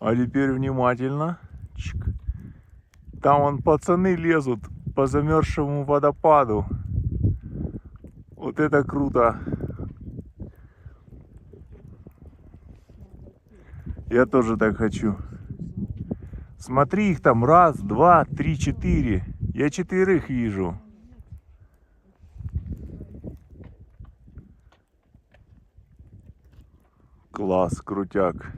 А теперь внимательно. Чик. Там вон пацаны лезут по замерзшему водопаду. Вот это круто. Я тоже так хочу. Смотри, их там 1, 2, 3, 4. Я 4 вижу. Класс, крутяк.